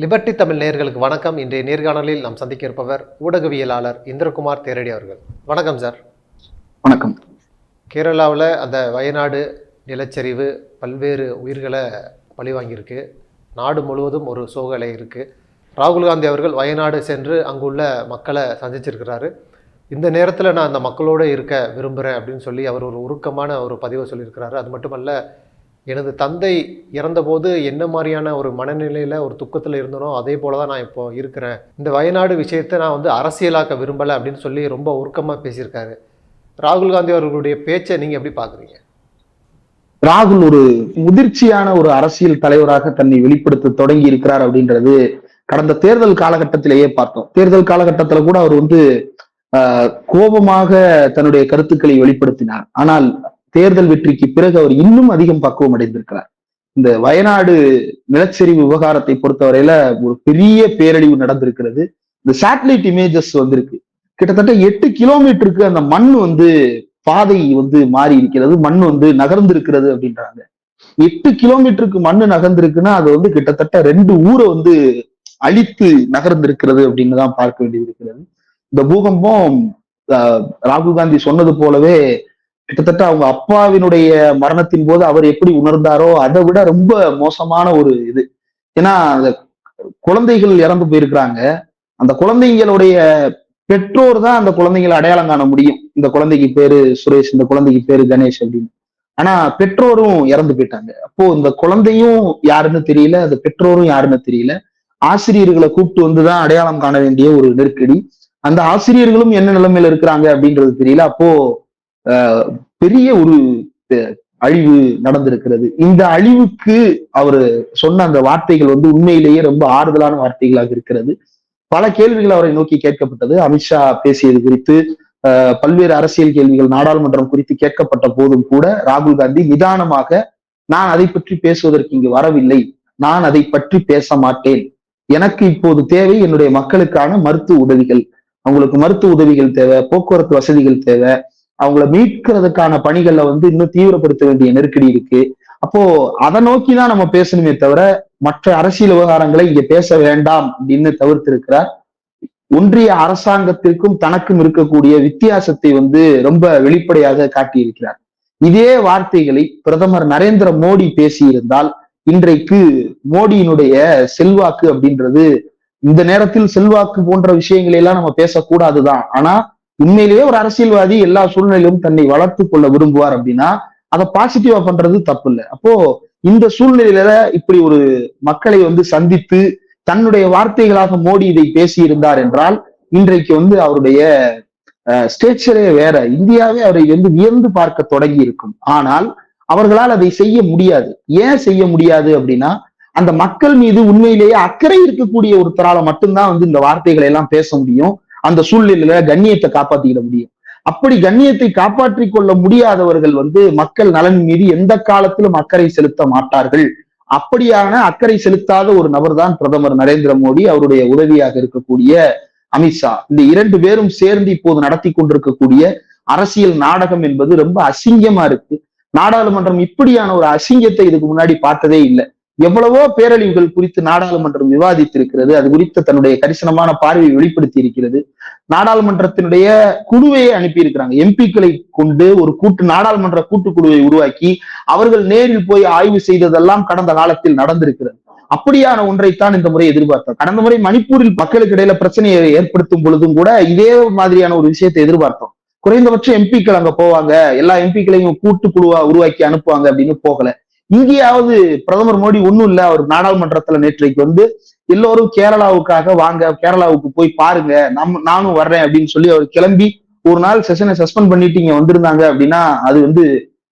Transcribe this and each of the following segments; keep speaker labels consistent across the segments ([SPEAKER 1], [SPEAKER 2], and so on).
[SPEAKER 1] Liberty Tamil நேயர்களுக்கு வணக்கம். இன்றைய நேர்காணலில் நாம் சந்திக்க இருப்பவர் ஊடகவியலாளர் இந்திரகுமார் தேரடி அவர்கள். வணக்கம் சார்.
[SPEAKER 2] வணக்கம்.
[SPEAKER 1] கேரளாவில் அந்த வயநாடு நிலச்சரிவு பல்வேறு உயிர்களை பழிவாங்கியிருக்கு. நாடு முழுவதும் ஒரு சோக அலை இருக்குது. ராகுல் காந்தி அவர்கள் வயநாடு சென்று அங்குள்ள மக்களை சந்திச்சிருக்கிறாரு. இந்த நேரத்தில் நான் அந்த மக்களோடு இருக்க விரும்புகிறேன் அப்படின்னு சொல்லி அவர் ஒரு உருக்கமான ஒரு பதிவை சொல்லியிருக்கிறாரு. அது மட்டுமல்ல, எனது தந்தை இறந்தபோது என்ன மாதிரியான ஒரு மனநிலையில் ஒரு துக்கத்தில் இருந்தனோ அதே போல தான் நான் இப்போ இருக்கிறேன். இந்த வயநாடு விஷயத்தை நான் அரசியலாக்க விரும்பலை அப்படின்னு சொல்லி ரொம்ப உருக்கமாக பேசியிருக்காரு. ராகுல் காந்தி அவர்களுடைய பேச்சை நீங்கள் எப்படி பார்க்குறீங்க?
[SPEAKER 2] ராகுல் ஒரு முதிர்ச்சியான ஒரு அரசியல் தலைவராக தன்னை வெளிப்படுத்த தொடங்கி இருக்கிறார் அப்படின்றது கடந்த தேர்தல் காலகட்டத்திலேயே பார்த்தோம். தேர்தல் காலகட்டத்துல கூட அவர் கோபமாக தன்னுடைய கருத்துக்களை வெளிப்படுத்தினார். ஆனால் தேர்தல் வெற்றிக்கு பிறகு அவர் இன்னும் அதிகம் பக்குவம் அடைந்திருக்கிறார். இந்த வயநாடு நிலச்சரிவு விவகாரத்தை பொறுத்தவரையில ஒரு பெரிய பேரழிவு நடந்திருக்கிறது. இந்த சேட்டலைட் இமேஜஸ் வந்திருக்கு. கிட்டத்தட்ட 8 கிலோமீட்டருக்கு அந்த மண் பாதை மாறி இருக்கிறது, மண் நகர்ந்திருக்கிறது அப்படின்றாங்க. 8 கிலோமீட்டருக்கு மண்ணு நகர்ந்திருக்குன்னா அது கிட்டத்தட்ட 2 ஊரை அழித்து நகர்ந்திருக்கிறது அப்படின்னு தான் பார்க்க வேண்டியது இருக்கிறது. இந்த பூகம்பம் ராகுல் காந்தி சொன்னது போலவே கிட்டத்தட்ட அவங்க அப்பாவினுடைய மரணத்தின் போது அவர் எப்படி உணர்ந்தாரோ அதை விட ரொம்ப மோசமான ஒரு இது. ஏன்னா அந்த குழந்தைகள் இறந்து போயிருக்கிறாங்க. அந்த குழந்தைங்களுடைய பெற்றோர் தான் அந்த குழந்தைகளை அடையாளம் காண முடியும். இந்த குழந்தைக்கு பேரு சுரேஷ், இந்த குழந்தைக்கு பேரு கணேஷ் அப்படின்னு. ஆனா பெற்றோரும் இறந்து போயிட்டாங்க. அப்போ இந்த குழந்தையும் யாருன்னு தெரியல, அந்த பெற்றோரும் யாருன்னு தெரியல. ஆசிரியர்களை கூப்பிட்டு வந்துதான் அடையாளம் காண வேண்டிய ஒரு நெருக்கடி. அந்த ஆசிரியர்களும் என்ன நிலைமையில இருக்கிறாங்க அப்படின்றது தெரியல. அப்போ பெரிய ஒரு அழிவு நடந்திருக்கிறது. இந்த அழிவுக்கு அவர் சொன்ன அந்த வார்த்தைகள் உண்மையிலேயே ரொம்ப ஆறுதலான வார்த்தைகளாக இருக்கிறது. பல கேள்விகள் அவரை நோக்கி கேட்கப்பட்டது. அமித்ஷா பேசியது குறித்து பல்வேறு அரசியல் கேள்விகள் நாடாளுமன்றம் குறித்து கேட்கப்பட்ட போதும் கூட ராகுல் காந்தி நிதானமாக, நான் அதை பற்றி பேசுவதற்கு இங்கு வரவில்லை, நான் அதை பற்றி பேச மாட்டேன், எனக்கு இப்போது தேவை என்னுடைய மக்களுக்கான மருத்துவ உதவிகள், அவங்களுக்கு மருத்துவ உதவிகள் தேவை, போக்குவரத்து வசதிகள் தேவை, அவங்கள மீட்கிறதுக்கான பணிகள்ல இன்னும் தீவிரப்படுத்த வேண்டிய நெருக்கடி இருக்கு. அப்போ அதை நோக்கிதான் நம்ம பேசணுமே தவிர மற்ற அரசியல் விவகாரங்களை இங்க பேச வேண்டாம் அப்படின்னு தவிர்த்திருக்கிறார். ஒன்றிய அரசாங்கத்திற்கும் தனக்கும் இருக்கக்கூடிய வித்தியாசத்தை ரொம்ப வெளிப்படையாக காட்டியிருக்கிறார். இதே வார்த்தைகளை பிரதமர் நரேந்திர மோடி பேசியிருந்தால் இன்றைக்கு மோடியினுடைய செல்வாக்கு அப்படின்றது, இந்த நேரத்தில் செல்வாக்கு போன்ற விஷயங்களை எல்லாம் நம்ம பேசக்கூடாதுதான், ஆனா உண்மையிலேயே ஒரு அரசியல்வாதி எல்லா சூழ்நிலையிலும் தன்னை வளர்த்து கொள்ள விரும்புவார் அப்படின்னா அதை பாசிட்டிவா பண்றது தப்பு இல்லை. அப்போ இந்த சூழ்நிலையில இப்படி ஒரு மக்களை சந்தித்து தன்னுடைய வார்த்தைகளாக மோடி இதை பேசியிருந்தார் என்றால் இன்றைக்கு அவருடைய ஸ்டேச்சரே வேற, இந்தியாவே அவரை வியந்து பார்க்க தொடங்கி இருக்கும். ஆனால் அவர்களால் அதை செய்ய முடியாது. ஏன் செய்ய முடியாது அப்படின்னா, அந்த மக்கள் மீது உண்மையிலேயே அக்கறை இருக்கக்கூடிய ஒருத்தரால மட்டும்தான் இந்த வார்த்தைகளை எல்லாம் பேச முடியும். அந்த சூழ்நிலையில கண்ணியத்தை காப்பாற்றிக்கிட முடியும். அப்படி கண்ணியத்தை காப்பாற்றிக் கொள்ள முடியாதவர்கள் மக்கள் நலன் மீது எந்த காலத்திலும் அக்கறை செலுத்த மாட்டார்கள். அப்படியான அக்கறை செலுத்தாத ஒரு நபர் தான் பிரதமர் நரேந்திர மோடி, அவருடைய உதவியாக இருக்கக்கூடிய அமித்ஷா. இந்த 2 பேரும் சேர்ந்து இப்போது நடத்தி கொண்டிருக்கக்கூடிய அரசியல் நாடகம் என்பது ரொம்ப அசிங்கமா இருக்கு. நாடாளுமன்றம் இப்படியான ஒரு அசிங்கத்தை இதுக்கு முன்னாடி பார்த்ததே இல்லை. எவ்வளவோ பேரழிவுகள் குறித்து நாடாளுமன்றம் விவாதித்திருக்கிறது. அது குறித்து தன்னுடைய கரிசனமான பார்வையை வெளிப்படுத்தி இருக்கிறது. நாடாளுமன்றத்தினுடைய குழுவையே அனுப்பி இருக்கிறாங்க. எம்பிக்களை கொண்டு ஒரு நாடாளுமன்ற கூட்டுக்குழுவை உருவாக்கி அவர்கள் நேரில் போய் ஆய்வு செய்ததெல்லாம் கடந்த காலத்தில் நடந்திருக்கிறது. அப்படியான ஒன்றைத்தான் இந்த முறை எதிர்பார்த்தோம். கடந்த முறை மணிப்பூரில் மக்களுக்கு இடையில பிரச்சனையை ஏற்படுத்தும் பொழுதும் கூட இதே மாதிரியான ஒரு விஷயத்தை எதிர்பார்த்தோம். குறைந்தபட்சம் எம்பிக்கள் அங்க போவாங்க, எல்லா எம்பிக்களையும் கூட்டுக்குழுவா உருவாக்கி அனுப்புவாங்க அப்படின்னு போகல. இங்கேயாவது பிரதமர் மோடி ஒண்ணும் இல்ல, அவர் நாடாளுமன்றத்துல நேற்றைக்கு எல்லோரும் கேரளாவுக்காக வாங்க, கேரளாவுக்கு போய் பாருங்க, நானும் வர்றேன் அப்படின்னு சொல்லி அவர் கிளம்பி ஒரு நாள் செஷனை சஸ்பெண்ட் பண்ணிட்டு இங்க வந்திருந்தாங்க அப்படின்னா அது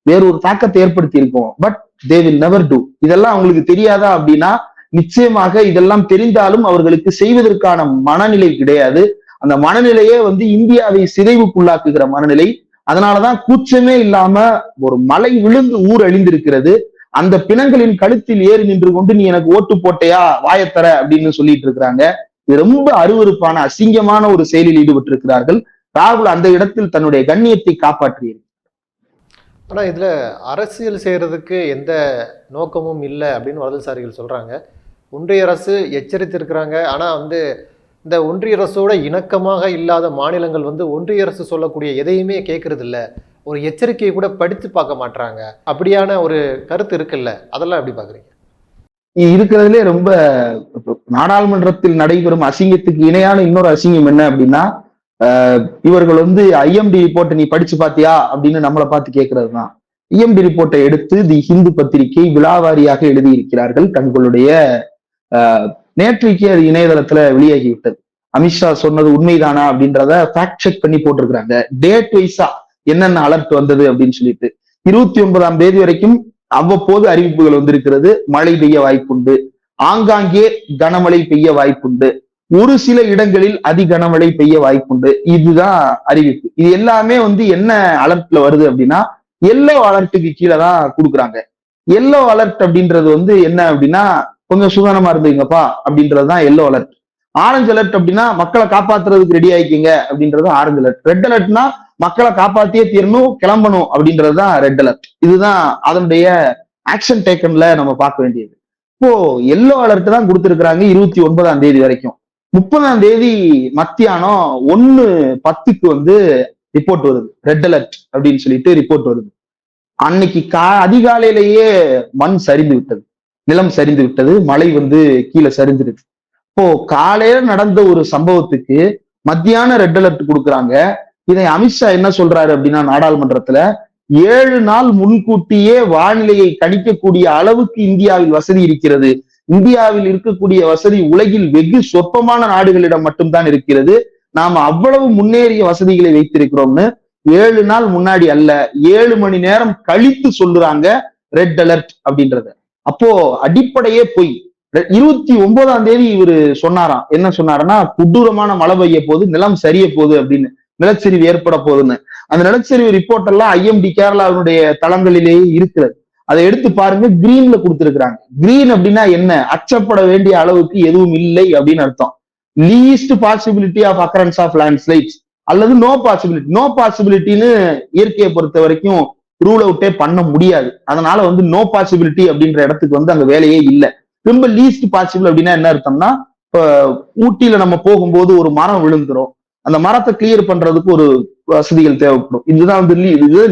[SPEAKER 2] வேறொரு தாக்கத்தை ஏற்படுத்தி இருக்கும். But they will never do. இதெல்லாம் அவங்களுக்கு தெரியாதா அப்படின்னா நிச்சயமாக இதெல்லாம் தெரிந்தாலும் அவர்களுக்கு செய்வதற்கான மனநிலை கிடையாது. அந்த மனநிலையே இந்தியாவை சிதைவுக்குள்ளாக்குகிற மனநிலை. அதனாலதான் கூச்சமே இல்லாம ஒரு மலை விழுந்து ஊர் அழிந்திருக்கிறது. அந்த பிணங்களின் கழுத்தில் ஏறி நின்று கொண்டு நீ எனக்கு ஓட்டு போட்டையா, வாயத்தர அப்படின்னு சொல்லிட்டு இருக்கிறாங்க. இது ரொம்ப அருவருப்பான அசிங்கமான ஒரு செயலில் ஈடுபட்டு இருக்கிறார்கள். ராகுல் அந்த இடத்தில் தன்னுடைய கண்ணியத்தை காப்பாற்றியது.
[SPEAKER 1] ஆனா இதுல அரசியல் செய்யறதுக்கு எந்த நோக்கமும் இல்லை அப்படின்னு வலதுசாரிகள் சொல்றாங்க. ஒன்றிய அரசு எச்சரித்திருக்கிறாங்க. ஆனால் வந்து இந்த ஒன்றிய அரசோட இணக்கமாக இல்லாத மாநிலங்கள் வந்து ஒன்றிய அரசு சொல்லக்கூடிய எதையுமே கேட்கறது இல்ல, ஒரு எச்சரிக்கையை கூட படித்து பார்க்க மாட்டாங்க. அப்படியான ஒரு கருத்து இருக்குல்ல, அதெல்லாம் எப்படி பாக்குறீங்க?
[SPEAKER 2] இருக்கிறதுலே ரொம்ப நாடாளுமன்றத்தில் நடைபெறும் அசிங்கத்துக்கு இணையான இன்னொரு அசிங்கம் என்ன அப்படின்னா, இவர்கள் வந்து ஐஎம்டி ரிப்போர்ட்டை நீ படிச்சு பாத்தியா அப்படின்னு நம்மளை பார்த்து கேட்கறது தான். ஐஎம்டி ரிப்போர்ட்டை எடுத்து தி ஹிந்து பத்திரிகை விலாவாரியாக எழுதியிருக்கிறார்கள். தங்களுடைய நேற்றைக்கு அது இணையதளத்துல வெளியாகிவிட்டது. அமித்ஷா சொன்னது உண்மைதானா அப்படின்றத ஃபேக்ட் செக் பண்ணி போட்டிருக்கிறாங்க. டேட் வைஸா என்னென்ன அலர்ட் வந்தது அப்படின்னு சொல்லிட்டு 29ஆம் தேதி வரைக்கும் அவ்வப்போது அறிவிப்புகள் வந்திருக்கிறது. மழை பெய்ய வாய்ப்புண்டு, ஆங்காங்கே கனமழை பெய்ய வாய்ப்புண்டு, ஒரு சில இடங்களில் அதி கனமழை பெய்ய வாய்ப்புண்டு. இதுதான் அறிவிப்பு. இது எல்லாமே வந்து என்ன அலர்ட்ல வருது அப்படின்னா எல்லோ அலர்ட்டுக்கு கீழே தான் கொடுக்குறாங்க. எல்லோ அலர்ட் அப்படின்றது வந்து என்ன அப்படின்னா கொஞ்சம் சுதனமா இருந்தீங்கப்பா அப்படின்றதுதான் எல்லோ அலர்ட். ஆரஞ்சு அலர்ட் அப்படின்னா மக்களை காப்பாத்துறதுக்கு ரெடி ஆயிக்கிங்க அப்படின்றது ஆரஞ்சு அலர்ட். ரெட் அலர்ட்னா மக்களை காப்பாத்தியே தீரணும், கிளம்பணும் அப்படின்றதுதான் ரெட் அலர்ட். இதுதான் அதனுடைய ஆக்ஷன் டேக்கன்ல நம்ம பார்க்க வேண்டியது. இப்போ எல்லோ அலர்ட் தான் கொடுத்திருக்கிறாங்க 29ஆம் தேதி வரைக்கும். 30ஆம் தேதி மத்தியானம் 1:10 வந்து ரிப்போர்ட் வருது, ரெட் அலர்ட் அப்படின்னு சொல்லிட்டு ரிப்போர்ட் வருது. அன்னைக்கு அதிகாலையிலேயே மண் சரிந்து விட்டது, நிலம் சரிந்து விட்டது, மழை வந்து கீழே சரிஞ்சிருக்கு. இப்போ காலையில நடந்த ஒரு சம்பவத்துக்கு மத்தியான ரெட் அலர்ட் கொடுக்குறாங்க. இதை அமித்ஷா என்ன சொல்றாரு அப்படின்னா நாடாளுமன்றத்துல 7 நாள் முன்கூட்டியே வானிலையை கணிக்கக்கூடிய அளவுக்கு இந்தியாவில் வசதி இருக்கிறது. இந்தியாவில் இருக்கக்கூடிய வசதி உலகில் வெகு சொற்பமான நாடுகளிடம் மட்டும்தான் இருக்கிறது. நாம அவ்வளவு முன்னேறிய வசதிகளை வைத்திருக்கிறோம்னு 7 நாள் முன்னாடி அல்ல, 7 மணி நேரம் கழித்து சொல்லுறாங்க ரெட் அலர்ட் அப்படின்றத. அப்போ அடிப்படையே போய் 29ஆம் தேதி இவரு சொன்னாராம். என்ன சொன்னாருன்னா கொடூரமான மழை பெய்ய போகுது, நிலம் சரிய போகுது அப்படின்னு, நிலச்சரிவு ஏற்பட போகுதுன்னு. அந்த நிலச்சரிவு ரிப்போர்ட் எல்லாம் ஐஎம்டி கேரளாவுடைய தளங்களிலேயே இருக்கிறது. அதை எடுத்து பாருங்க, கிரீன்ல கொடுத்திருக்கிறாங்க. கிரீன் அப்படின்னா என்ன? அச்சப்பட வேண்டிய அளவுக்கு எதுவும் இல்லை அப்படின்னு அர்த்தம். Least possibility of occurrence of landslides அல்லது நோ பாசிபிலிட்டி. நோ பாசிபிலிட்டின்னு இயற்கையை பொறுத்த வரைக்கும் ரூல் அவுட்டே பண்ண முடியாது. அதனால வந்து நோ பாசிபிலிட்டி அப்படின்ற இடத்துக்கு வந்து அங்க வேலையே இல்லை. ரொம்ப லீஸ்ட் பாசிபிள் அப்படின்னா என்ன அர்த்தம்னா, இப்ப ஊட்டியில நம்ம போகும்போது ஒரு மரம் விழுந்துரும், அந்த மரத்தை கிளியர் பண்றதுக்கு ஒரு வசதிகள் தேவைப்படும். இதுதான் வந்து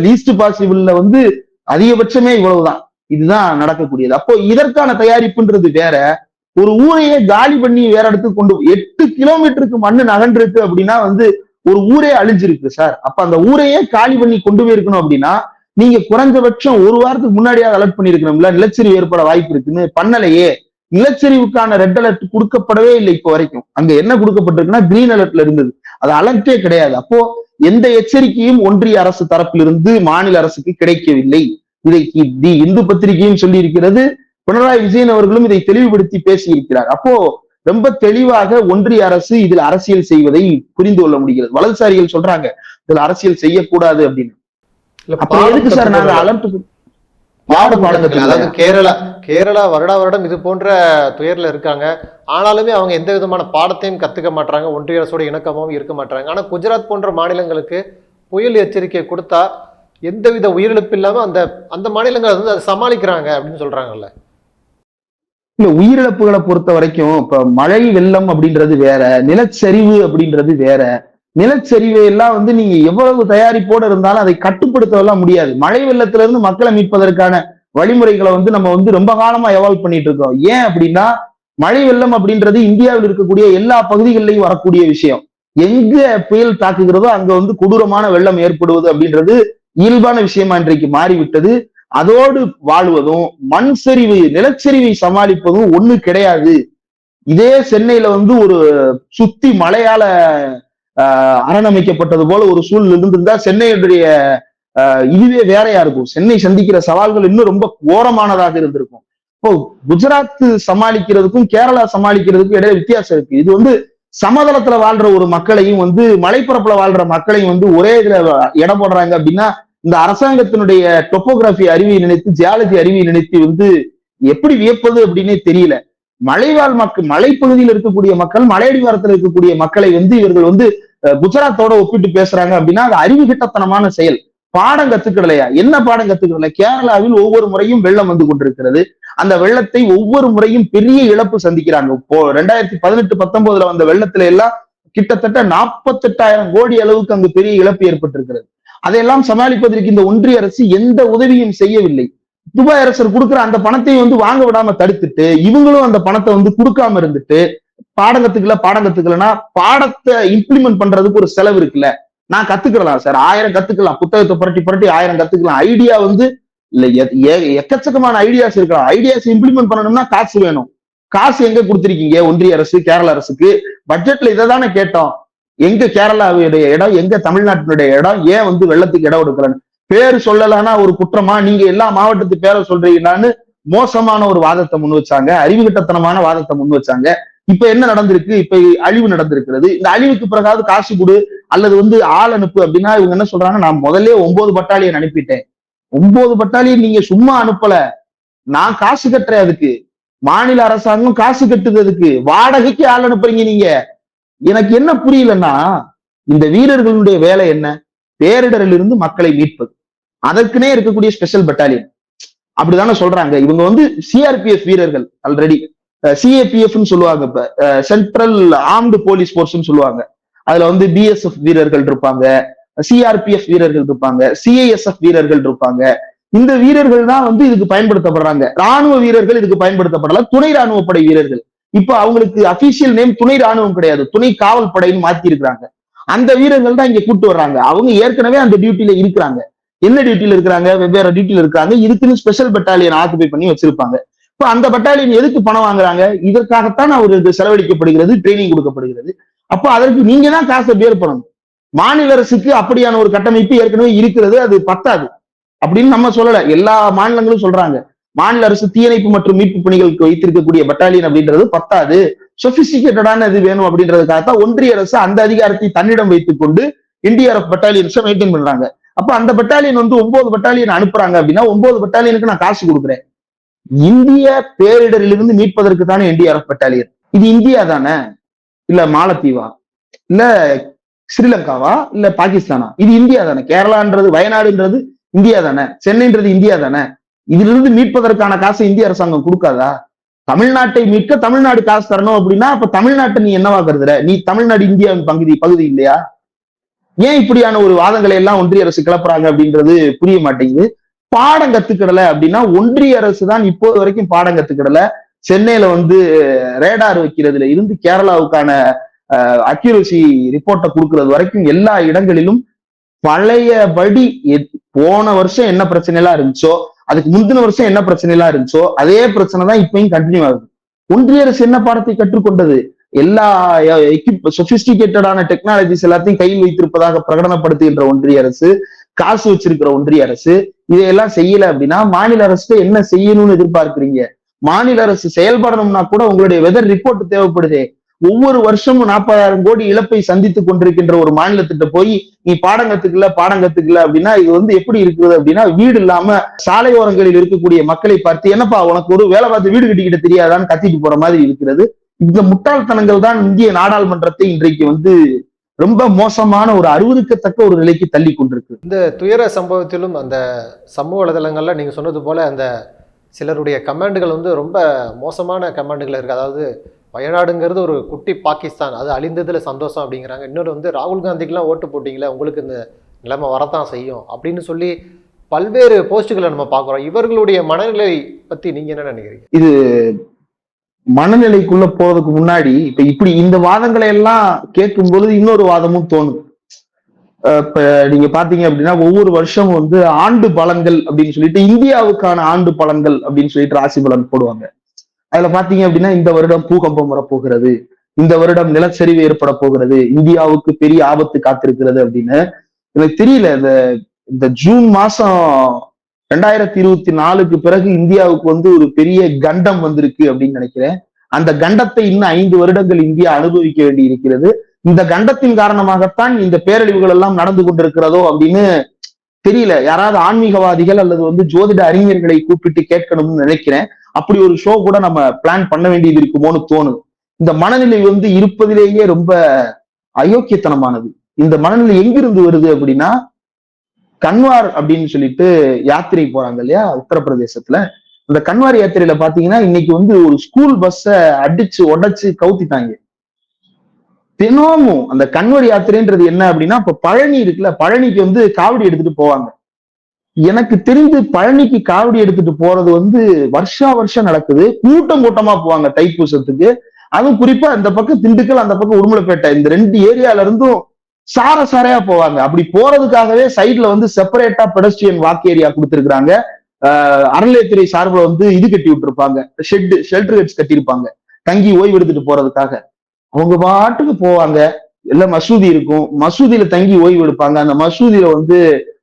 [SPEAKER 2] லீஸ்ட் பாசிபிள்ல வந்து அதிகபட்சமே இவ்வளவுதான். இதுதான் நடக்கக்கூடியது. அப்போ இதற்கான தயாரிப்புன்றது வேற. ஒரு ஊரையே காலி பண்ணி வேற இடத்துக்கு கொண்டு 8 கிலோமீட்டருக்கு மண்ணு நகன்றிருக்கு அப்படின்னா வந்து ஒரு ஊரே அழிஞ்சிருக்கு சார். அப்ப அந்த ஊரையே காலி பண்ணி கொண்டு போயிருக்கணும் அப்படின்னா நீங்க குறைஞ்சபட்சம் ஒரு வாரத்துக்கு முன்னாடியாவது அலர்ட் பண்ணிருக்கணும்ல, நிலச்சரிவு ஏற்பட வாய்ப்பு இருக்குன்னு. பண்ணலையே. நிலச்சரிவுக்கான ரெட் அலர்ட் கொடுக்கப்படவே இல்லை இப்போ வரைக்கும். அங்க என்ன கொடுக்கப்பட்டிருக்குன்னா கிரீன் அலர்ட்ல இருந்தது, அது அலர்ட்டே கிடையாது. அப்போ எந்த எச்சரிக்கையும் ஒன்றிய அரசு தரப்பிலிருந்து மாநில அரசுக்கு கிடைக்கவில்லை. இதை தி இந்து பத்திரிகையும் சொல்லி இருக்கிறது, பினராயி விஜயன் அவர்களும் இதை தெளிவுபடுத்தி பேசி இருக்கிறார். அப்போ ரொம்ப தெளிவாக ஒன்றிய அரசு இதில் அரசியல் செய்வதை புரிந்து கொள்ள முடிகிறது. வலதுசாரிகள் சொல்றாங்க இதுல அரசியல் செய்யக்கூடாது அப்படின்னு. அப்ப எதுக்கு சார் நாங்க அலர்ட்?
[SPEAKER 1] அதாவது கேரளா வருடா வருடம் இது போன்ற துயர்ல இருக்காங்க. ஆனாலுமே அவங்க எந்த விதமான பாடத்தையும் கத்துக்க மாட்டாங்க, ஒன்றிய அரசோட இணக்கமாகவும் இருக்க மாட்டாங்க. ஆனா குஜராத் போன்ற மாநிலங்களுக்கு புயல் எச்சரிக்கை கொடுத்தா எந்தவித உயிரிழப்பு இல்லாம அந்த அந்த மாநிலங்கள் வந்து அதை சமாளிக்கிறாங்க அப்படின்னு சொல்றாங்கல்ல.
[SPEAKER 2] இல்ல, உயிரிழப்புகளை பொறுத்த வரைக்கும் இப்ப மழை வெள்ளம் அப்படின்றது வேற, நிலச்சரிவு அப்படின்றது வேற. நிலச்சரிவை எல்லாம் வந்து நீங்க எவ்வளவு தயாரிப்போடு இருந்தாலும் அதை கட்டுப்படுத்தவெல்லாம் முடியாது. மழை வெள்ளத்துல இருந்து மக்களை மீட்பதற்கான வழிமுறைகளை வந்து நம்ம வந்து ரொம்ப காலமா எவால்வ் பண்ணிட்டு இருக்கோம். ஏன் அப்படின்னா மழை வெள்ளம் அப்படின்றது இந்தியாவில் இருக்கக்கூடிய எல்லா பகுதிகளிலையும் வரக்கூடிய விஷயம். எங்க புயல் தாக்குகிறதோ அங்க வந்து கொடூரமான வெள்ளம் ஏற்படுவது அப்படின்றது இயல்பான விஷயமா இன்றைக்கு மாறிவிட்டது. அதோடு வாழ்வதும் மண் சரிவு நிலச்சரிவை சமாளிப்பதும் ஒண்ணு கிடையாது. இதே சென்னையில வந்து ஒரு சுத்தி மழையால அரணமைக்கப்பட்டது போல ஒரு சூழ்நிலை இருந்திருந்தா சென்னையுடைய இதுவே வேறையா இருக்கும். சென்னை சந்திக்கிற சவால்கள் இன்னும் ரொம்ப கோரமானதாக இருந்திருக்கும். இப்போ குஜராத் சமாளிக்கிறதுக்கும் கேரளா சமாளிக்கிறதுக்கும் இடையில வித்தியாசம் இருக்கு. இது வந்து சமதளத்துல வாழ்ற ஒரு மக்களையும் வந்து மலைப்பரப்புல வாழ்ற மக்களையும் வந்து ஒரே இதுல இடம் போடுறாங்க அப்படின்னா இந்த அரசாங்கத்தினுடைய டொப்போகிராஃபி அறிவியை நினைத்து, ஜியாலஜி அறிவியை நினைத்து வந்து எப்படி வியப்பது அப்படின்னே தெரியல. மலைவாழ் மக்கள், மலைப்பகுதியில் இருக்கக்கூடிய மக்கள், மலையடிவாரத்தில் இருக்கக்கூடிய மக்களை வந்து இவர்கள் வந்து குஜராத்தோட ஒப்பிட்டு பேசுறாங்க அப்படின்னா அது அறிவுகிட்டத்தனமான செயல். பாடம் கத்துக்கிடலையா? என்ன பாடம் கத்துக்கிடல? கேரளாவில் ஒவ்வொரு முறையும் வெள்ளம் வந்து கொண்டிருக்கிறது. அந்த வெள்ளத்தை ஒவ்வொரு முறையும் பெரிய இழப்பு சந்திக்கிறாங்க. இப்போ 2018-19 வந்த வெள்ளத்துல எல்லாம் கிட்டத்தட்ட 48,000 கோடி அளவுக்கு அங்கு பெரிய இழப்பு ஏற்பட்டிருக்கிறது. அதையெல்லாம் சமாளிப்பதற்கு இந்த ஒன்றிய அரசு எந்த உதவியும் செய்யவில்லை. துபாய் அரசர் கொடுக்குற அந்த பணத்தை வாங்க விடாம தடுத்துட்டு, இவங்களும் அந்த பணத்தை கொடுக்காம இருந்துட்டு, பாடம் கத்துக்கலன்னா பாடத்தை இம்ப்ளிமெண்ட் பண்றதுக்கு ஒரு செலவு இருக்குல்ல. நான் கத்துக்கலாம் சார், 1000 கத்துக்கலாம், புத்தகத்தை புரட்டி புரட்டி 1000 கத்துக்கலாம். ஐடியா இல்ல எக்கச்சக்கமான ஐடியாஸ் இருக்கலாம். ஐடியாஸ் இம்ப்ளிமெண்ட் பண்ணணும்னா காசு வேணும். காசு எங்க கொடுத்திருக்கீங்க ஒன்றிய அரசு, கேரள அரசுக்கு? பட்ஜெட்ல இதை தானே கேட்டோம். எங்க கேரளாவுடைய இடம், எங்க தமிழ்நாட்டினுடைய இடம், ஏன் வெள்ளத்துக்கு இடம் கொடுக்கலன்னு பேரு சொல்லலாம்னா ஒரு குற்றமா? நீங்க எல்லா மாவட்டத்து பேரை சொல்றீங்கன்னு மோசமான ஒரு வாதத்தை முன் வச்சாங்க, அறிவுகட்டத்தனமான வாதத்தை முன் வச்சாங்க. இப்ப என்ன நடந்திருக்கு? இப்ப அழிவு நடந்திருக்கிறது. இந்த அழிவுக்கு பிறகாவது காசு கொடு அல்லது ஆள் அனுப்பு அப்படின்னா இவங்க என்ன சொல்றாங்க, நான் முதல்ல 9 பட்டாலியன் அனுப்பிட்டேன். 9 பட்டாலியன் நீங்க சும்மா அனுப்பல, நான் காசு கட்டுறேன். அதுக்கு மாநில அரசாங்கம் காசு கட்டுறதுக்கு வாடகைக்கு ஆள் அனுப்புறீங்க நீங்க. எனக்கு என்ன புரியலன்னா, இந்த வீரர்களுடைய வேலை என்ன? பேரிடரில் இருந்து மக்களை மீட்பது. அதற்குனே இருக்கக்கூடிய ஸ்பெஷல் பட்டாலியன் அப்படிதானே சொல்றாங்க. இவங்க சிஆர்பிஎஃப் வீரர்கள், ஆல்ரெடி சிஏபிஎஃப் சொல்லுவாங்க, இப்ப சென்ட்ரல் ஆர்ம்டு போலீஸ் போர்ஸ் சொல்லுவாங்க. அதுல பிஎஸ்எஃப் வீரர்கள் இருப்பாங்க, சிஆர்பிஎஃப் வீரர்கள் இருப்பாங்க, சிஐஎஸ்எஃப் வீரர்கள் இருப்பாங்க. இந்த வீரர்கள் தான் இதுக்கு பயன்படுத்தப்படுறாங்க. ராணுவ வீரர்கள் இதுக்கு பயன்படுத்தப்படல, துணை ராணுவப்படை வீரர்கள். இப்ப அவங்களுக்கு அபிஷியல் நேம் துணை ராணுவம் கிடையாது, துணை காவல் படைன்னு மாத்தி இருக்கிறாங்க. அந்த வீரர்கள் தான் இங்க கூட்டு வர்றாங்க. அவங்க ஏற்கனவே அந்த டியூட்டில இருக்கிறாங்க. என்ன டியூட்டில இருக்கிறாங்க? வெவ்வேறு டியூட்டில இருக்காங்க. இதுக்குன்னு ஸ்பெஷல் பட்டாலியன் ஆக்குபை பண்ணி வச்சிருப்பாங்க. இப்ப அந்த பட்டாலியன் எதுக்கு பணம் வாங்குறாங்க? இதற்காகத்தான் அவருக்கு செலவழிக்கப்படுகிறது, ட்ரைனிங் கொடுக்கப்படுகிறது. அப்ப அதற்கு நீங்க தான் காசை பேர் பண்ணணும். மாநில அரசுக்கு அப்படியான ஒரு கட்டமைப்பு ஏற்கனவே இருக்கிறது, அது பத்தாது அப்படின்னு நம்ம சொல்லல, எல்லா மாநிலங்களும் சொல்றாங்க. மாநில அரசு தீயணைப்பு மற்றும் மீட்பு பணிகளுக்கு வைத்திருக்கக்கூடிய பட்டாலியன் அப்படின்றது பத்தாது, சொபிஸ்டிகேட்டடான இது வேணும் அப்படின்றதுக்காகத்தான் ஒன்றிய அரசு அந்த அதிகாரத்தை தன்னிடம் வைத்துக் கொண்டு என்டிஆர்எஃப் பட்டாலியன்ஸை மெயின்டைன் பண்றாங்க. அப்ப அந்த பட்டாலியன் 9 பட்டாலியன் அனுப்புறாங்க அப்படின்னா 9 பட்டாலியனுக்கு நான் காசு கொடுக்குறேன். இந்திய பேரிடரிலிருந்து மீட்பதற்கு தானே என்டிஆர்எஃப் பட்டாலியன். இது இந்தியா தானே, இல்ல மாலத்தீவா, இல்ல ஸ்ரீலங்காவா, இல்ல பாகிஸ்தானா? இது இந்தியா தானே. கேரளான்றது, வயநாடுன்றது இந்தியா தானே, சென்னைன்றது இந்தியா தானே. இதிலிருந்து மீட்பதற்கான காசை இந்திய அரசாங்கம் கொடுக்காதா? தமிழ்நாட்டை மீட்க தமிழ்நாடு காசு தரணும் அப்படின்னா அப்ப தமிழ்நாட்டை நீ என்னவா கருதுற? நீ தமிழ்நாடு இந்தியாவின் பகுதி இல்லையா? ஏன் இப்படியான ஒரு வாதங்களை எல்லாம் ஒன்றிய அரசு கிளப்புறாங்க அப்படின்றது புரிய மாட்டேங்குது. பாடம் கத்துக்கிடல அப்படின்னா ஒன்றிய அரசு தான் இப்போது வரைக்கும் பாடம் கத்துக்கிடல. சென்னையில ரேடார் வைக்கிறதுல இருந்து கேரளாவுக்கான அக்யூரசி ரிப்போர்ட்டை கொடுக்கறது வரைக்கும் எல்லா இடங்களிலும் பழையபடி போன வருஷம் என்ன பிரச்சனை எல்லாம் இருந்துச்சோ, அதுக்கு முந்தின வருஷம் என்ன பிரச்சனை எல்லாம் இருந்துச்சோ, அதே பிரச்சனை தான் இப்பயும் கண்டினியூ ஆகுது. ஒன்றிய அரசு என்ன பாடத்தை கற்றுக்கொண்டது? எல்லா சொபிஸ்டிகேட்டடான டெக்னாலஜிஸ் எல்லாத்தையும் கையில் வைத்திருப்பதாக பிரகடனப்படுத்துகின்ற ஒன்றிய அரசு, காசு வச்சிருக்கிற ஒன்றிய அரசு இதையெல்லாம் செய்யல அப்படின்னா மாநில அரசு என்ன செய்யணும்னு எதிர்பார்க்கிறீங்க? மாநில அரசு செயல்படணும்னா கூட உங்களுடைய வெதர் ரிப்போர்ட் தேவைப்படுதே. ஒவ்வொரு வருஷமும் 40,000 கோடி இழப்பை சந்தித்துக் கொண்டிருக்கின்ற ஒரு மாநிலத்திட்ட போய் நீ பாடம் கத்துக்கல அப்படின்னா இது எப்படி இருக்குது அப்படின்னா, வீடு இல்லாம சாலையோரங்களில் இருக்கக்கூடிய மக்களை பார்த்து என்னப்பா உனக்கு ஒரு வேலை பார்த்து வீடு கட்டிக்கிட்ட தெரியாதான்னு கத்திட்டு போற மாதிரி இருக்கிறது. இந்த முட்டாள்தனங்கள் தான் இந்திய நாடாளுமன்றத்தை இன்றைக்கு ரொம்ப மோசமான ஒரு அருவருக்கத்தக்க ஒரு நிலைக்கு தள்ளி கொண்டிருக்கு.
[SPEAKER 1] இந்த துயர சம்பவத்திலும் அந்த சமூக வலைதளங்கள்ல நீங்க சொன்னது போல அந்த சிலருடைய கமெண்டுகள் ரொம்ப மோசமான கமெண்டுகள் இருக்கு. அதாவது வயநாடுங்கிறது ஒரு குட்டி பாகிஸ்தான், அது அழிந்ததுல சந்தோஷம் அப்படிங்கிறாங்க. இன்னொரு ராகுல் காந்திக்கெல்லாம் ஓட்டு போட்டீங்களே, உங்களுக்கு இந்த நிலைமை வரத்தான் செய்யும் அப்படின்னு சொல்லி பல்வேறு போஸ்டுகளை நம்ம பார்க்குறோம். இவர்களுடைய மனநிலை பத்தி நீங்க என்ன நினைக்கிறீங்க?
[SPEAKER 2] இது மனநிலைக்குள்ள போறதுக்கு முன்னாடி இப்ப இந்த வாதங்களை எல்லாம் கேட்கும் பொழுது இன்னொரு வாதமும் தோணுது. இப்ப நீங்க பாத்தீங்க அப்படின்னா ஒவ்வொரு வருஷம் ஆண்டு பலன்கள் அப்படின்னு சொல்லிட்டு இந்தியாவுக்கான ஆண்டு பலன்கள் அப்படின்னு சொல்லிட்டு ராசி பலன் போடுவாங்க. அதுல பாத்தீங்க அப்படின்னா இந்த வருடம் பூகம்பம் வரப்போகிறது, இந்த வருடம் நிலச்சரிவு ஏற்பட போகிறது, இந்தியாவுக்கு பெரிய ஆபத்து காத்திருக்கிறது அப்படின்னு. எனக்கு தெரியல, இந்த ஜூன் மாசம் 2024க்கு பிறகு இந்தியாவுக்கு ஒரு பெரிய கண்டம் வந்திருக்கு அப்படின்னு நினைக்கிறேன். அந்த கண்டத்தை இன்னும் 5 வருடங்கள் இந்தியா அனுபவிக்க வேண்டி இருக்கிறது. இந்த கண்டத்தின் காரணமாகத்தான் இந்த பேரழிவுகள் எல்லாம் நடந்து கொண்டிருக்கிறதோ அப்படின்னு தெரியல. யாராவது ஆன்மீகவாதிகள் அல்லது ஜோதிட அறிஞர்களை கூப்பிட்டு கேட்கணும்னு நினைக்கிறேன். அப்படி ஒரு ஷோ கூட நம்ம பிளான் பண்ண வேண்டியது இருக்குமோன்னு தோணுது. இந்த மனநிலை இருப்பதிலேயே ரொம்ப அயோக்கியத்தனமானது. இந்த மனநிலை எங்கிருந்து வருது அப்படின்னா, கன்வார் அப்படின்னு சொல்லிட்டு யாத்திரை போறாங்க இல்லையா உத்தரப்பிரதேசத்துல, அந்த கன்வாரி யாத்திரையில பாத்தீங்கன்னா இன்னைக்கு வந்து ஒரு ஸ்கூல் பஸ்ஸை அடிச்சு உடைச்சு கவுத்திட்டாங்க. தினமும் அந்த கன்வாரி யாத்திரைன்றது என்ன அப்படின்னா, இப்ப பழனி இருக்குல்ல, பழனிக்கு வந்து காவடி எடுத்துட்டு போவாங்க. எனக்கு தெரிந்து பழனிக்கு காவடி எடுத்துட்டு போறது வந்து வருஷா வருஷம் நடக்குது. கூட்டம் கூட்டமா போவாங்க தைப்பூசத்துக்கு. அதுவும் குறிப்பா இந்த பக்கம் திண்டுக்கல், அந்த பக்கம் உடுமலைப்பேட்டை, இந்த 2 ஏரியால இருந்தும் சார சாரையா போவாங்க. அப்படி போறதுக்காகவே சைட்ல வந்து செப்பரேட்டா பெடஸ்ட்ரியன் வாக் ஏரியா கொடுத்திருக்காங்க. அறநிலையத்துறை சார்பில் வந்து இது கட்டி விட்டுருப்பாங்க, ஷெல்டர் ஹெட்ஸ் கட்டியிருப்பாங்க, தங்கி ஓய்வு எடுத்துட்டு போறதுக்காக. அவங்க பாட்டுக்கு போவாங்க. எல்லாம் மசூதி இருக்கும், மசூதியில தங்கி ஓய்வு எடுப்பாங்க. அந்த மசூதியில வந்து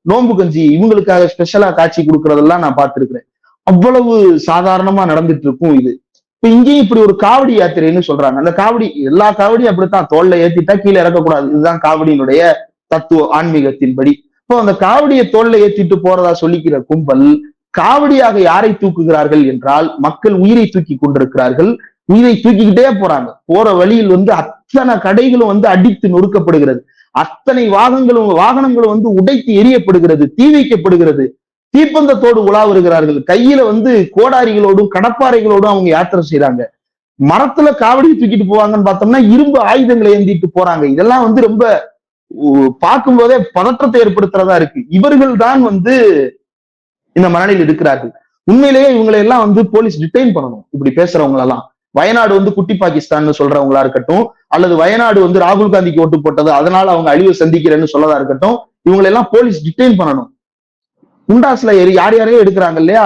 [SPEAKER 2] நோன்பு கஞ்சி இவங்களுக்காக ஸ்பெஷலா காட்சி கொடுக்கறதெல்லாம் நான் பார்த்திருக்கிறேன். அவ்வளவு சாதாரணமா நடந்துட்டு இருக்கும் இது. இப்ப இங்கேயும் இப்படி ஒரு காவடி யாத்திரைன்னு சொல்றாங்க. அந்த காவடி, எல்லா காவடியும் அப்படித்தான், தோல்ல ஏத்திட்டா கீழே இறக்கக்கூடாது. இதுதான் காவடியினுடைய தத்துவ ஆன்மீகத்தின்படி. இப்போ அந்த காவடியை தோல்ல ஏத்திட்டு போறதா சொல்லிக்கிற கும்பல் காவடியாக யாரை தூக்குகிறார்கள் என்றால் மக்கள் உயிரை தூக்கி கொண்டிருக்கிறார்கள். உயிரை தூக்கிக்கிட்டே போறாங்க. போற வழியில் வந்து அத்தனை கடைகளும் வந்து அடித்து நொறுக்கப்படுகிறது. அத்தனை வாகனங்களும் வந்து உடைத்து எரியப்படுகிறது, தீ வைக்கப்படுகிறது. தீப்பந்தத்தோடு உலா வருகிறார்கள். கையில வந்து கோடாரிகளோடும் கடப்பாறைகளோடும் அவங்க யாத்திரை செய்யறாங்க. மரத்துல காவடி தூக்கிட்டு போவாங்கன்னு பார்த்தோம்னா இரும்பு ஆயுதங்களை ஏந்திட்டு போறாங்க. இதெல்லாம் வந்து ரொம்ப பார்க்கும் போதே பதற்றத்தை ஏற்படுத்துறதா இருக்கு. இவர்கள் தான் வந்து இந்த மனநிலையில் இருக்கிறார்கள். உண்மையிலேயே இவங்களை எல்லாம் வந்து போலீஸ் டிடைன் பண்ணணும். இப்படி பேசுறவங்க எல்லாம் வயநாடு வந்து குட்டி பாகிஸ்தான் சொல்றவங்களா இருக்கட்டும், அல்லது வயநாடு வந்து ராகுல் காந்திக்கு ஓட்டு போட்டது அதனால அவங்க அழிவை சந்திக்கிறேன்னு சொல்லதா இருக்கட்டும், இவங்களை எல்லாம் போலீஸ் டிடைன் பண்ணணும். குண்டாஸ்ல யார் யாரையோ எடுக்கிறாங்க இல்லையா,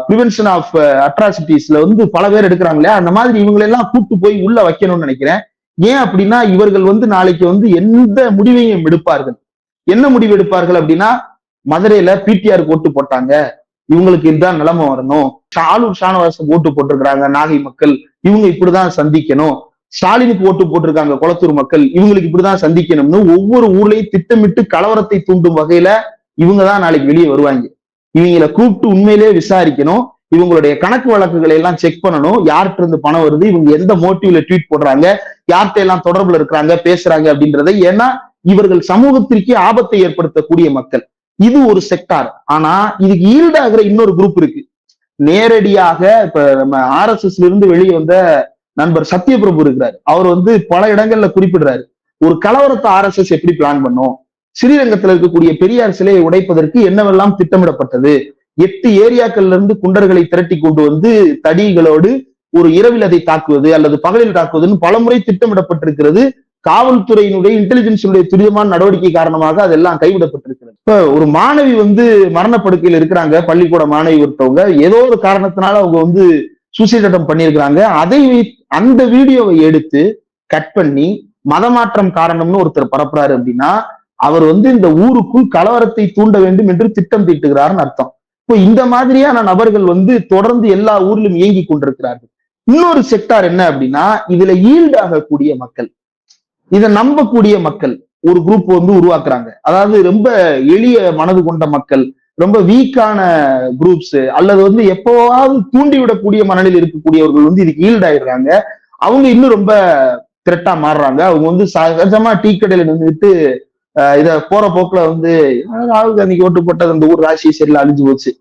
[SPEAKER 2] பிரிவென்ஷன் ஆஃப் அட்ராசிட்டிஸ்ல வந்து பல பேர் எடுக்கிறாங்க இல்லையா, அந்த மாதிரி இவங்களை எல்லாம் கூட்டு போய் உள்ள வைக்கணும்னு நினைக்கிறேன். ஏன் அப்படின்னா இவர்கள் வந்து நாளைக்கு வந்து எந்த முடிவையும் எடுப்பார்கள். என்ன முடிவு எடுப்பார்கள் அப்படின்னா, மதுரையில பிடிஆருக்கு ஓட்டு போட்டாங்க, இவங்களுக்கு இதுதான் நிலைமை வரணும், ஆளூர் ஷானவாசம் ஓட்டு போட்டிருக்கிறாங்க நாகை மக்கள், இவங்க இப்படிதான் சந்திக்கணும், ஸ்டாலினுக்கு ஓட்டு போட்டிருக்காங்க கொளத்தூர் மக்கள், இவங்களுக்கு இப்படிதான் சந்திக்கணும்னு ஒவ்வொரு ஊர்லயும் திட்டமிட்டு கலவரத்தை தூண்டும் வகையில இவங்கதான் நாளைக்கு வெளியே வருவாங்க. இவங்களை கூப்பிட்டு உண்மையிலேயே விசாரிக்கணும். இவங்களுடைய கணக்கு வழக்குகளை எல்லாம் செக் பண்ணணும். யார்கிட்ட இருந்து பணம் வருது, இவங்க எந்த மோட்டிவ்ல ட்வீட் போடுறாங்க, யார்கிட்ட எல்லாம் தொடர்புல இருக்கிறாங்க பேசுறாங்க அப்படின்றத. ஏன்னா இவர்கள் சமூகத்திற்கே ஆபத்தை ஏற்படுத்தக்கூடிய மக்கள். இது ஒரு செக்டார். ஆனா இதுக்கு ஈல்டாகிற இன்னொரு குரூப் இருக்கு. நேரடியாக இப்ப நம்ம RSS இருந்து வெளியே வந்த நண்பர் சத்யபிரபு இருக்கிறார். அவர் வந்து பல இடங்கள்ல குறிப்பிடுறாரு, ஒரு கலவரத்தை RSS எப்படி பிளான் பண்ணும், ஸ்ரீரங்கத்தில் இருக்கக்கூடிய பெரியார் சிலையை உடைப்பதற்கு என்னவெல்லாம் திட்டமிடப்பட்டது, 8 ஏரியாக்கள்ல இருந்து குண்டர்களை திரட்டி கொண்டு வந்து தடிகளோடு ஒரு இரவில் அதை தாக்குவது அல்லது பகலில் தாக்குவதுன்னு பலமுறை திட்டமிடப்பட்டிருக்கிறது. காவல்துறையினுடைய இன்டெலிஜென்ஸினுடைய துரிதமான நடவடிக்கை காரணமாக அதெல்லாம் கைவிடப்பட்டிருக்கிறது. இப்ப ஒரு மாணவி வந்து மரணப்படுக்கையில் இருக்கிறாங்க, பள்ளிக்கூட மாணவி ஒருத்தவங்க, ஏதோ ஒரு காரணத்தினால அவங்க வந்து சூசைட் அட்டம் பண்ணியிருக்கிறாங்க. அந்த வீடியோவை எடுத்து கட் பண்ணி மதமாற்றம் காரணம்னு ஒருத்தர் பரப்புறாரு அப்படின்னா அவர் வந்து இந்த ஊருக்குள் கலவரத்தை தூண்ட வேண்டும் என்று திட்டம் தீட்டுகிறார்னு அர்த்தம். இப்போ இந்த மாதிரியான நபர்கள் வந்து தொடர்ந்து எல்லா ஊரிலும் இயங்கி கொண்டிருக்கிறார்கள். இன்னொரு செக்டார் என்ன அப்படின்னா, இதுல ஈல்டு ஆகக்கூடிய மக்கள், இதை நம்பக்கூடிய மக்கள் ஒரு குரூப் வந்து உருவாக்குறாங்க. அதாவது ரொம்ப எளிய மனது கொண்ட மக்கள், ரொம்ப வீக்கான குரூப்ஸ், அல்லது வந்து எப்பவாவது தூண்டிவிடக்கூடிய மனநிலை இருக்கக்கூடியவர்கள் வந்து இதுக்கு ஈல்டு ஆயிடுறாங்க. அவங்க இன்னும் ரொம்ப த்ரெட்டா மாறுறாங்க. அவங்க வந்து சகஜமா டீ கடையில நின்றுட்டு இத போற போக்குல வந்து ராகுல் காந்திக்கு ஓட்டு போட்டது அந்த ஊர் ராசி சரியில்லை அழிஞ்சு போச்சு,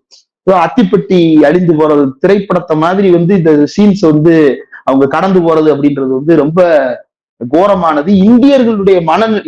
[SPEAKER 2] அத்திப்பட்டி அழிந்து போறது திரைப்படத்தை மாதிரி வந்து இந்த சீன்ஸ் வந்து அவங்க கடந்து போறது அப்படின்றது வந்து ரொம்ப கோரமானது. இந்தியர்களுடைய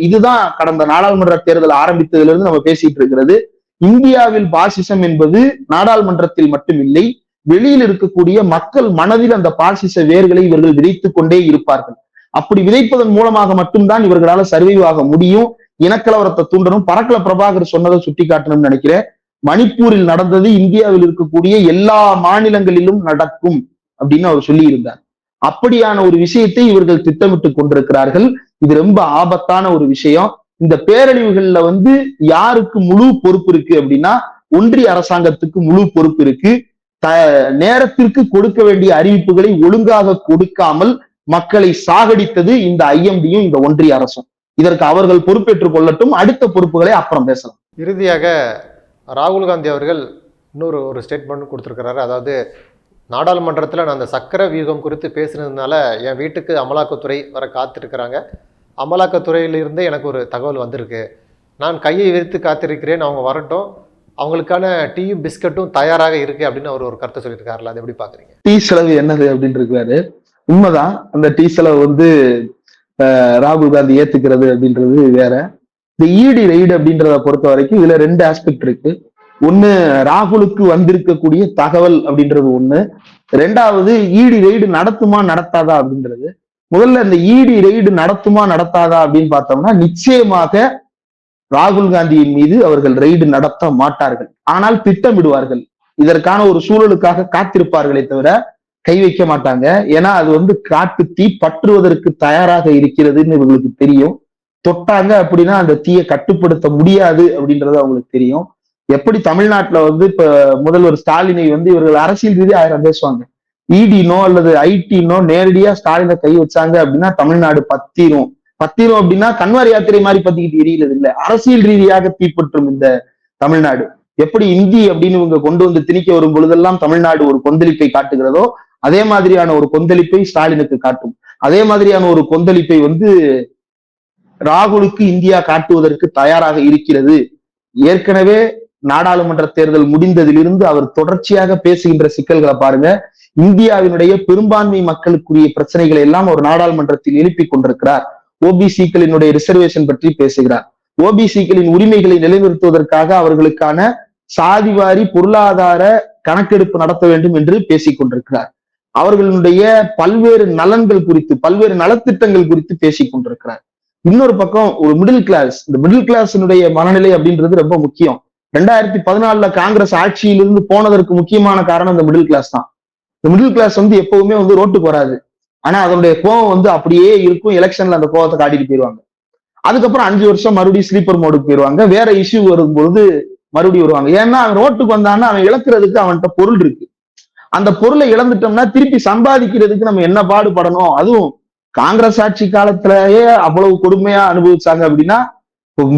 [SPEAKER 2] இதுதான் கடந்த நாடாளுமன்ற தேர்தல் ஆரம்பித்ததுல இருந்து நம்ம பேசிட்டு இருக்கிறது. இந்தியாவில் பாசிசம் என்பது நாடாளுமன்றத்தில் மட்டும் இல்லை, வெளியில் இருக்கக்கூடிய மக்கள் மனதில் அந்த பாசிச வேர்களை இவர்கள் விதைத்துக் கொண்டே இருப்பார்கள். அப்படி விதைப்பதன் மூலமாக மட்டும்தான் இவர்களால சர்வைவ் ஆக முடியும். இனக்கலவரத்தை தூண்டணும். பரக்கல பிரபாகர் சொன்னதை சுட்டி காட்டணும்னு நினைக்கிறேன். மணிப்பூரில் நடந்தது இந்தியாவில் இருக்கக்கூடிய எல்லா மாநிலங்களிலும் நடக்கும் அப்படின்னு அவர் சொல்லி இருந்தார். அப்படியான ஒரு விஷயத்தை இவர்கள் திட்டமிட்டு கொண்டிருக்கிறார்கள். இது ரொம்ப ஆபத்தான ஒரு விஷயம். இந்த பேரழிவுகள்ல வந்து யாருக்கு முழு பொறுப்பு இருக்கு அப்படின்னா, ஒன்றிய அரசாங்கத்துக்கு முழு பொறுப்பு இருக்கு. நேரத்திற்கு கொடுக்க வேண்டிய அறிவிப்புகளை ஒழுங்காக கொடுக்காமல் மக்களை சாகடித்தது இந்த IMDயும் இந்த ஒன்றிய அரசும். இதற்கு அவர்கள் பொறுப்பேற்றுக் கொள்ளட்டும். அடுத்த பொறுப்புகளை அப்புறம் பேசலாம்.
[SPEAKER 1] இறுதியாக ராகுல் காந்தி அவர்கள் ஒரு ஸ்டேட்மெண்ட் கொடுத்துருக்கிறாரு. அதாவது நாடாளுமன்றத்தில் நான் அந்த சக்கர வியூகம் குறித்து பேசுனதுனால என் வீட்டுக்கு அமலாக்கத்துறை வர காத்திருக்கிறாங்க, அமலாக்கத்துறையிலிருந்து எனக்கு ஒரு தகவல் வந்திருக்கு, நான் கையை விரித்து காத்திருக்கிறேன், அவங்க வரட்டும், அவங்களுக்கான டீயும் பிஸ்கட்டும் தயாராக இருக்கு அப்படின்னு அவர் ஒரு கருத்தை சொல்லியிருக்காருல்ல, அது எப்படி பாக்குறீங்க?
[SPEAKER 2] டீ செலவு என்னது அப்படின்னு இருக்காரு. உண்மைதான், அந்த டீ செலவு வந்து ராகுல் காந்தி ஏத்துக்கிறது அப்படின்றது வேற. இந்த இடி ரெய்டு அப்படின்றத பொறுத்த வரைக்கும் இதுல 2 ஆஸ்பெக்ட் இருக்கு. ஒண்ணு, ராகுலுக்கு வந்திருக்கக்கூடிய தகவல் அப்படின்றது ஒண்ணு. 2வது, இடி ரெய்டு நடத்துமா நடத்தாதா அப்படின்றது. முதல்ல இந்த இடி ரெய்டு நடத்துமா நடத்தாதா அப்படின்னு பார்த்தோம்னா, நிச்சயமாக ராகுல் காந்தியின் மீது அவர்கள் ரெய்டு நடத்த மாட்டார்கள். ஆனால் திட்டமிடுவார்கள். இதற்கான ஒரு சூழலுக்காக காத்திருப்பார்களே தவிர கை வைக்க மாட்டாங்க. ஏன்னா அது வந்து காட்டு தீ பற்றுவதற்கு தயாராக இருக்கிறதுன்னு இவங்களுக்கு தெரியும். தொட்டாங்க அப்படின்னா அந்த தீயை கட்டுப்படுத்த முடியாது அப்படின்றது அவங்களுக்கு தெரியும். எப்படி தமிழ்நாட்டுல வந்து இப்ப முதல்வர் ஸ்டாலினை வந்து இவர்கள் அரசியல் ரீதியா 1000 பேசுவாங்க. இடினோ அல்லது ஐடினோ நேரடியா ஸ்டாலினை கை வச்சாங்க அப்படின்னா தமிழ்நாடு பத்திரும் அப்படின்னா கன்வாரி யாத்திரை மாதிரி பத்திக்கிட்டு எரியறது இல்ல, அரசியல் ரீதியாக தீப்பற்றும் இந்த தமிழ்நாடு. எப்படி இந்தி அப்படின்னு இவங்க கொண்டு வந்து திணிக்க வரும் பொழுதெல்லாம் தமிழ்நாடு ஒரு கொந்தளிப்பை காட்டுகிறதோ அதே மாதிரியான ஒரு கொந்தளிப்பை ஸ்டாலினுக்கு காட்டும். அதே மாதிரியான ஒரு கொந்தளிப்பை வந்து ராகுலுக்கு இந்தியா காட்டுவதற்கு தயாராக இருக்கிறது. ஏற்கனவே நாடாளுமன்ற தேர்தல் முடிந்ததிலிருந்து அவர் தொடர்ச்சியாக பேசுகின்ற சிக்கல்களை பாருங்க. இந்தியாவினுடைய பெரும்பான்மை மக்களுக்குரிய பிரச்சனைகளை எல்லாம் ஒரு நாடாளுமன்றத்தில் எழுப்பிக் கொண்டிருக்கிறார். ஓபிசிக்களினுடைய ரிசர்வேஷன் பற்றி பேசுகிறார். ஓபிசிக்களின் உரிமைகளை நிலைநிறுத்துவதற்காக அவர்களுக்கான சாதிவாரி பொருளாதார கணக்கெடுப்பு நடத்த வேண்டும் என்று பேசிக் கொண்டிருக்கிறார். அவர்களுடைய பல்வேறு நலன்கள் குறித்து, பல்வேறு நலத்திட்டங்கள் குறித்து பேசிக் கொண்டிருக்கிறார். இன்னொரு பக்கம் ஒரு மிடில் கிளாஸ், இந்த மிடில் கிளாஸினுடைய மனநிலை அப்படின்றது ரொம்ப முக்கியம். 2014 காங்கிரஸ் ஆட்சியிலிருந்து போனதற்கு முக்கியமான காரணம் இந்த மிடில் கிளாஸ் தான். இந்த மிடில் கிளாஸ் வந்து எப்பவுமே வந்து ரோட்டுக்கு வராது, ஆனா அதனுடைய கோவம் வந்து அப்படியே இருக்கும். எலெக்ஷன்ல அந்த கோவத்தை காட்டிட்டு போயிருவாங்க. அதுக்கப்புறம் 5 வருஷம் மறுபடியும் ஸ்லீப்பர் மோடுக்கு போயிருவாங்க. வேற இஷ்யூ வரும்பொழுது மறுபடியும் வருவாங்க. ஏன்னா அவன் ரோட்டுக்கு வந்தான்னா அவன் இழக்கிறதுக்கு அவன்கிட்ட பொருள் இருக்கு. அந்த பொருளை இழந்துட்டோம்னா திருப்பி சம்பாதிக்கிறதுக்கு நம்ம என்ன பாடுபடணும். அதுவும் காங்கிரஸ் ஆட்சி காலத்திலேயே அவ்வளவு கொடுமையா அனுபவிச்சாங்க அப்படின்னா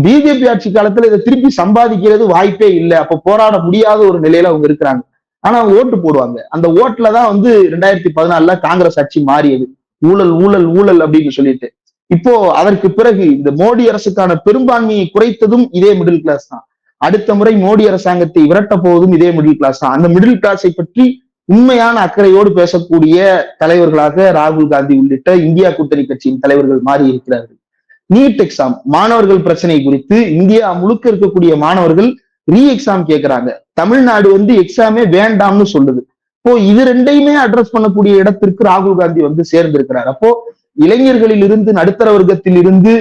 [SPEAKER 2] பிஜேபி ஆட்சி காலத்துல இதை திருப்பி சம்பாதிக்கிறது வாய்ப்பே இல்லை. அப்ப போராட முடியாத ஒரு நிலையில அவங்க இருக்கிறாங்க. ஆனா அவங்க ஓட்டு போடுவாங்க. அந்த ஓட்டுலதான் வந்து 2014 காங்கிரஸ் ஆட்சி மாறியது. ஊழல் ஊழல் ஊழல் அப்படின்னு சொல்லிட்டு. இப்போ அதற்கு பிறகு இந்த மோடி அரசுக்கான பெரும்பான்மையை குறைத்ததும் இதே மிடில் கிளாஸ் தான். அடுத்த முறை மோடி அரசாங்கத்தை விரட்ட போவதும் இதே மிடில் கிளாஸ் தான். அந்த மிடில் கிளாஸை பற்றி உண்மையான அக்கறையோடு பேசக்கூடிய தலைவர்களாக ராகுல் காந்தி உள்ளிட்ட இந்தியா கூட்டணி கட்சியின் தலைவர்கள் மாறி இருக்கிறார்கள். நீட் எக்ஸாம் மாணவர்கள் பிரச்சனை குறித்து இந்தியா முழுக்க இருக்கக்கூடிய மாணவர்கள் ரீ எக்ஸாம் கேட்கிறாங்க. தமிழ்நாடு வந்து எக்ஸாமே வேண்டாம்னு சொல்லுது. இப்போ இது 2யுமே அட்ரஸ் பண்ணக்கூடிய இடத்திற்கு ராகுல் காந்தி வந்து சேர்ந்திருக்கிறார். அப்போ இளைஞர்களில் இருந்து, நடுத்தர வர்க்கத்தில் இருந்து,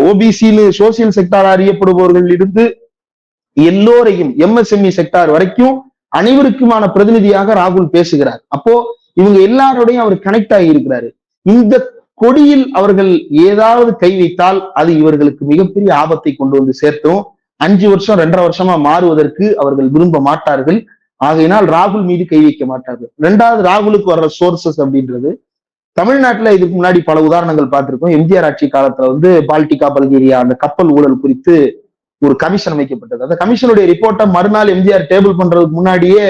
[SPEAKER 2] ஓபிசின்னு சோசியல் செக்டார் அறியப்படுபவர்கள் இருந்து எல்லோரையும் எம்எஸ்எம்இ செக்டார் வரைக்கும் அனைவருக்குமான பிரதிநிதியாக ராகுல் பேசுகிறார். அப்போ இவங்க எல்லாரோடையும் அவர் கனெக்ட் ஆகி இருக்கிறாரு. இந்த கொடியில் அவர்கள் ஏதாவது கை வைத்தால் அது இவர்களுக்கு மிகப்பெரிய ஆபத்தை கொண்டு வந்து சேர்த்தும். 5 வருஷம் 2.5 வருஷமா மாறுவதற்கு அவர்கள் விரும்ப மாட்டார்கள். ஆகையினால் ராகுல் மீது கை வைக்க மாட்டார்கள். 2வது, ராகுலுக்கு வர்ற சோர்சஸ் அப்படின்றது தமிழ்நாட்டுல இதுக்கு முன்னாடி பல உதாரணங்கள் பார்த்திருக்கோம். எம்ஜிஆர் ஆட்சி காலத்துல வந்து பால்டிகா பல்கேரியா அந்த கப்பல் ஊழல் குறித்து ஒரு கமிஷன் அமைக்கப்பட்டது. அந்த கமிஷனுடைய ரிப்போர்ட்டை மறுநாள் எம்ஜிஆர் டேபிள் பண்றதுக்கு முன்னாடியே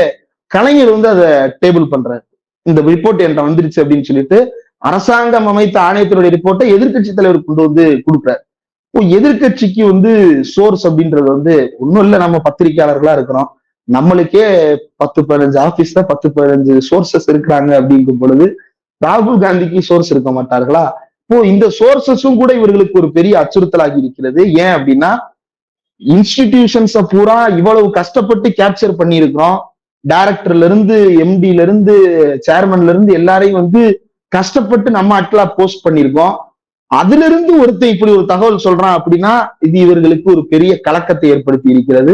[SPEAKER 2] கலைஞர் வந்து அதை டேபிள் பண்றாரு. இந்த ரிப்போர்ட் என்கிட்ட வந்துருச்சு அப்படின்னு சொல்லிட்டு அரசாங்கம் அமைத்த ஆணையத்தினுடைய ரிப்போர்ட்டை எதிர்கட்சி தலைவர் கொண்டு வந்து கொடுக்குறாரு. எதிர்கட்சிக்கு வந்து சோர்ஸ் அப்படின்றது வந்து ஒன்னும் இல்லை, நம்ம பத்திரிகையாளர்களா இருக்கிறோம், நம்மளுக்கே 10-15 ஆபீஸ்ல 10-15 சோர்சஸ் இருக்கிறாங்க அப்படிங்கும் பொழுது ராகுல் காந்திக்கு சோர்ஸ் இருக்க மாட்டார்களா? இப்போ இந்த சோர்சஸும் கூட இவர்களுக்கு ஒரு பெரிய அச்சுறுத்தலாகி இருக்கிறது. ஏன் அப்படின்னா இன்ஸ்டிடியூஷன்ஸ பூரா இவ்வளவு கஷ்டப்பட்டு கேப்சர் பண்ணியிருக்கிறோம். டைரக்டர்ல இருந்து, எம்டில இருந்து, சேர்மன்ல இருந்து எல்லாரையும் வந்து கஷ்டப்பட்டு நம்ம ஆட்களா போஸ்ட் பண்ணியிருக்கோம். அதுல இருந்து ஒருத்தர் இப்படி ஒரு தகவல் சொல்றான் அப்படின்னா இது இவர்களுக்கு ஒரு பெரிய கலக்கத்தை ஏற்படுத்தி இருக்கிறது.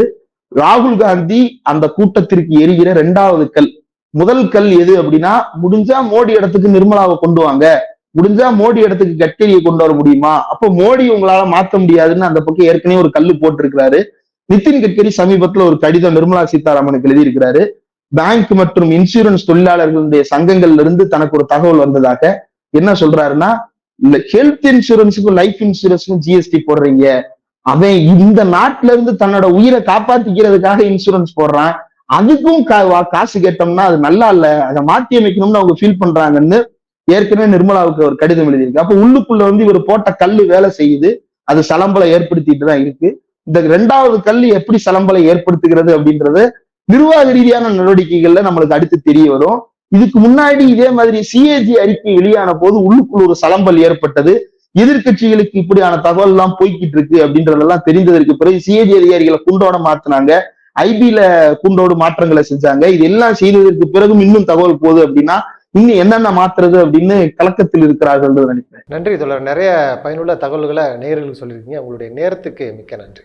[SPEAKER 2] ராகுல் காந்தி அந்த கூட்டத்திற்கு எரிகிற 2வது கல். முதல் கல் எது அப்படின்னா, முடிஞ்சா மோடி இடத்துக்கு நிர்மலாவை கொண்டு வாங்க, முடிஞ்சா மோடி இடத்துக்கு கட்கரியை கொண்டு வர முடியுமா? அப்போ மோடி உங்களால மாத்த முடியாதுன்னு அந்த பக்கம் ஏற்கனவே ஒரு கல்லு போட்டிருக்கிறாரு. நிதின் கட்கரி சமீபத்துல ஒரு கடிதம் நிர்மலா சீதாராமனுக்கு எழுதியிருக்கிறாரு. பேங்க் மற்றும் இன்சூரன்ஸ் தொழிலாளர்களுடைய சங்கங்கள்ல இருந்து தனக்கு ஒரு தகவல் வந்ததாக. என்ன சொல்றாருன்னா, இந்த ஹெல்த் இன்சூரன்ஸுக்கும் லைஃப் இன்சூரன்ஸுக்கும் ஜிஎஸ்டி போடுறீங்க, அவன் இந்த நாட்டுல இருந்து தன்னோட உயிரை காப்பாத்திக்கிறதுக்காக இன்சூரன்ஸ் போடுறான், அதுக்கும் காசு கேட்டோம்னா அது நல்லா இல்ல, அதை மாற்றி அமைக்கணும்னு அவங்க ஃபீல் பண்றாங்கன்னு ஏற்கனவே நிர்மலாவுக்கு ஒரு கடிதம் எழுதியிருக்கு. அப்ப உள்ளுக்குள்ள வந்து இவர் போட்ட கல்லு வேலை செய்யுது, அது சலம்பலை ஏற்படுத்திட்டு தான் இருக்கு. இந்த இரண்டாவது கல் எப்படி சலம்பலை ஏற்படுத்துகிறது அப்படின்றது நிர்வாக ரீதியான நடவடிக்கைகள்ல நம்மளுக்கு அடுத்து தெரிய வரும். இதுக்கு முன்னாடி இதே மாதிரி சிஏஜி அறிக்கை வெளியான போது உள்ளுக்குள் ஒரு சலம்பல் ஏற்பட்டது. எதிர்கட்சிகளுக்கு இப்படியான தகவல் எல்லாம் போய்கிட்டு இருக்கு அப்படின்றதெல்லாம் தெரிந்ததற்கு பிறகு சிஏஜி அதிகாரிகளை குண்டோட மாத்தினாங்க, ஐபில குண்டோடு மாற்றங்களை செஞ்சாங்க. இதெல்லாம் செய்ததற்கு பிறகும் இன்னும் தகவல் போகுது அப்படின்னா இன்னும் என்னென்ன மாத்துறது அப்படின்னு கலக்கத்தில் இருக்கிறார்கள் நினைக்கிறேன்.
[SPEAKER 1] நன்றி தோழர். நிறைய பயனுள்ள தகவல்களை நேயர்களுக்கு சொல்லியிருக்கீங்க. உங்களுடைய நேரத்துக்கு மிக்க நன்றி.